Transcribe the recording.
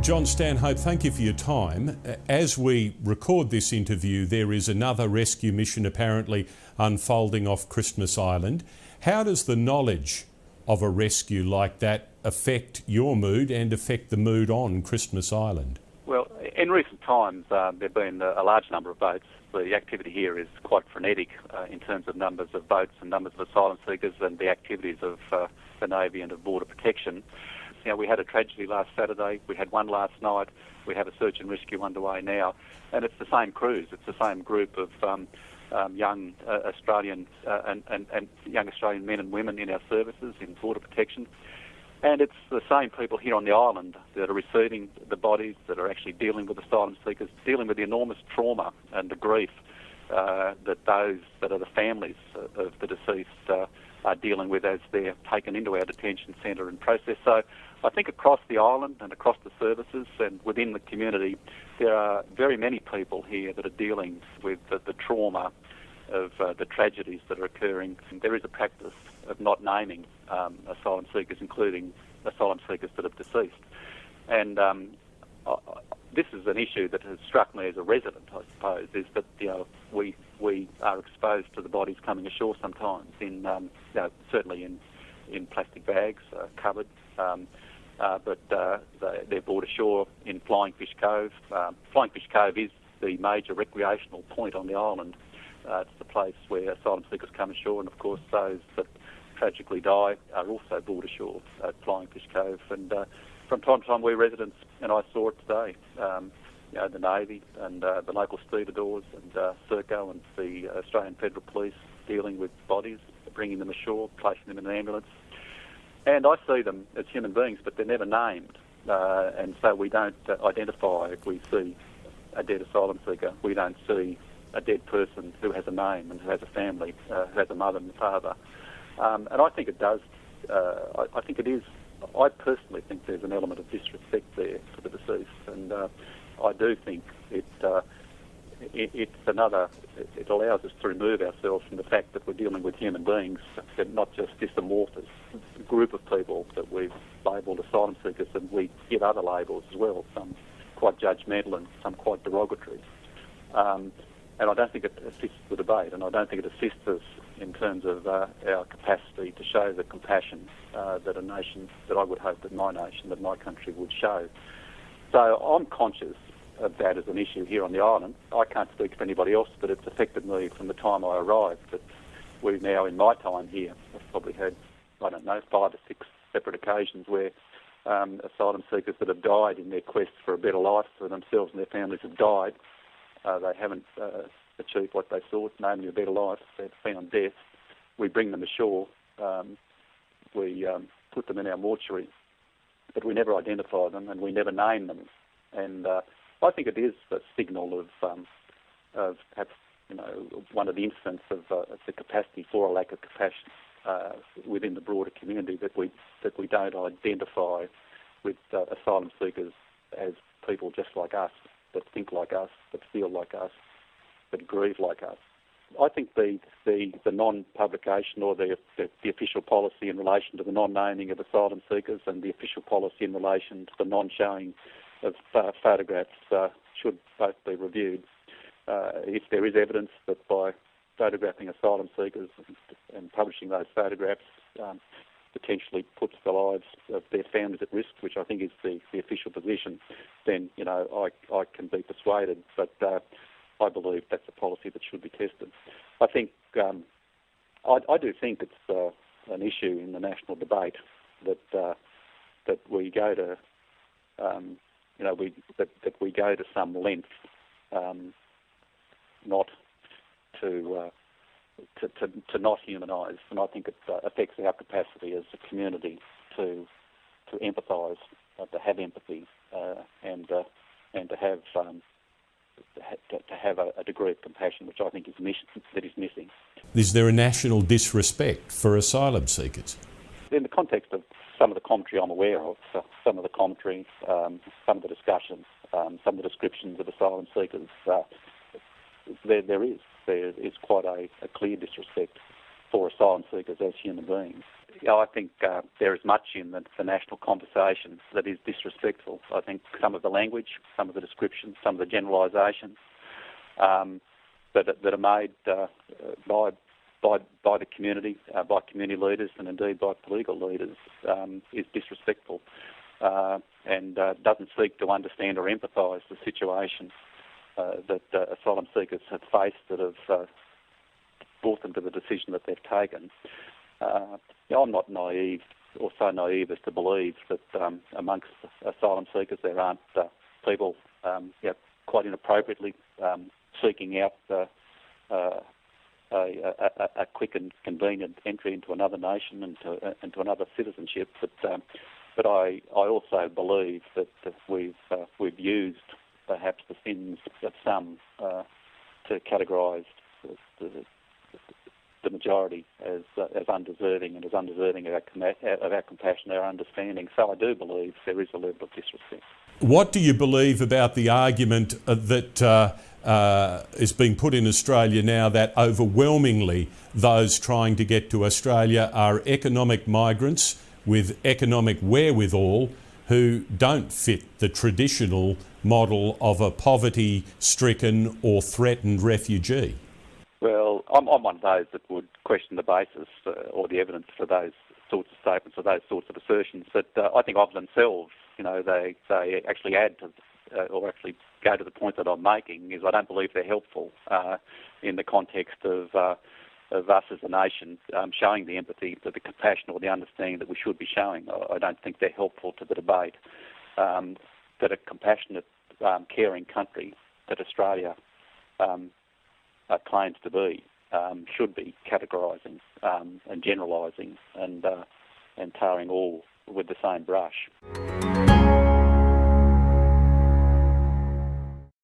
John Stanhope, thank you for your time. As we record this interview, there is another rescue mission apparently unfolding off Christmas Island. How does the knowledge of a rescue like that affect your mood and affect the mood on Christmas Island? Well, in recent times, there have been a large number of boats. The activity here is quite frenetic in terms of numbers of boats and numbers of asylum seekers and the activities of the Navy and of border protection. You know, we had a tragedy last Saturday, we had one last night, we have a search and rescue underway now, and it's the same crews, it's the same group of young Australian and young Australian men and women in our services in border protection. And it's the same people here on the island that are receiving the bodies, that are actually dealing with asylum seekers, dealing with the enormous trauma and the grief that those that are the families of the deceased are dealing with as they're taken into our detention centre and processed. So I think across the island and across the services and within the community, there are very many people here that are dealing with the trauma of the tragedies that are occurring. There is a practice of not naming asylum seekers, including asylum seekers that have deceased. And this is an issue that has struck me as a resident, I suppose, is that we are exposed to the bodies coming ashore sometimes, certainly in plastic bags, covered, but they're brought ashore in Flying Fish Cove. Flying Fish Cove is the major recreational point on the island. It's the place where asylum seekers come ashore, and of course those that tragically die are also brought ashore at Flying Fish Cove. And from time to time, we residents, and I saw it today, the Navy and the local stevedores and Serco and the Australian Federal Police dealing with bodies, bringing them ashore, placing them in an ambulance. And I see them as human beings, but they're never named. And so we don't identify if we see a dead asylum seeker. We don't see a dead person who has a name and who has a family, who has a mother and a father. And I think it does, I personally think there's an element of disrespect there for the deceased. And I do think it allows us to remove ourselves from the fact that we're dealing with human beings, and not just this amorphous group of people that we've labelled asylum seekers, and we give other labels as well, some quite judgmental and some quite derogatory. And I don't think it assists the debate, and I don't think it assists us in terms of our capacity to show the compassion that a nation, that I would hope that my nation, that my country would show. So I'm conscious of that as an issue here on the island. I can't speak for anybody else, but it's affected me from the time I arrived. But we've now, in my time here, I've probably had, 5 or 6 separate occasions where asylum seekers that have died in their quest for a better life for themselves and their families have died. They haven't achieved what they sought, namely a better life. They've found death. We bring them ashore. We put them in our mortuary, but we never identify them and we never name them. And I think it is a signal of perhaps one of the instances of the capacity for a lack of compassion within the broader community, that we don't identify with asylum seekers as people just like us, that think like us, that feel like us, that grieve like us. I think the non-publication or the official policy in relation to the non-naming of asylum seekers and the official policy in relation to the non-showing of photographs should both be reviewed. If there is evidence that by photographing asylum seekers and publishing those photographs potentially puts the lives of their families at risk, which I think is the official position, then I can be persuaded. But I believe that's a policy that should be tested. I think I do think it's an issue in the national debate that we go to that we go to some length not to not humanise, and I think it affects our capacity as a community to empathise, to have empathy, and to have a degree of compassion, which I think is missing. Is there a national disrespect for asylum seekers? In the context of some of the commentary I'm aware of, some of the commentary, some of the discussions, some of the descriptions of asylum seekers, there is quite a clear disrespect for asylum seekers as human beings. I think there is much in the national conversation that is disrespectful. I think some of the language, some of the descriptions, some of the generalisations that are made by the community, by community leaders, and indeed by political leaders, is disrespectful and doesn't seek to understand or empathise the situation that asylum seekers have faced that have brought them to the decision that they've taken. I'm not naive or so naive as to believe that amongst asylum seekers there aren't people quite inappropriately seeking out a quick and convenient entry into another nation and into another citizenship. But I also believe that we've used perhaps the sins of some to categorise the majority as undeserving and as undeserving of our compassion, our understanding. So I do believe there is a level of disrespect. What do you believe about the argument that is being put in Australia now that overwhelmingly those trying to get to Australia are economic migrants with economic wherewithal who don't fit the traditional model of a poverty-stricken or threatened refugee? Well, I'm one of those that would question the basis or the evidence for those sorts of statements or those sorts of assertions. But I think of themselves, they actually add to or actually go to the point that I'm making, is I don't believe they're helpful in the context of us as a nation showing the empathy, the compassion or the understanding that we should be showing. I don't think they're helpful to the debate that a compassionate, caring country that Australia claims to be should be categorising and generalising and tarring all with the same brush.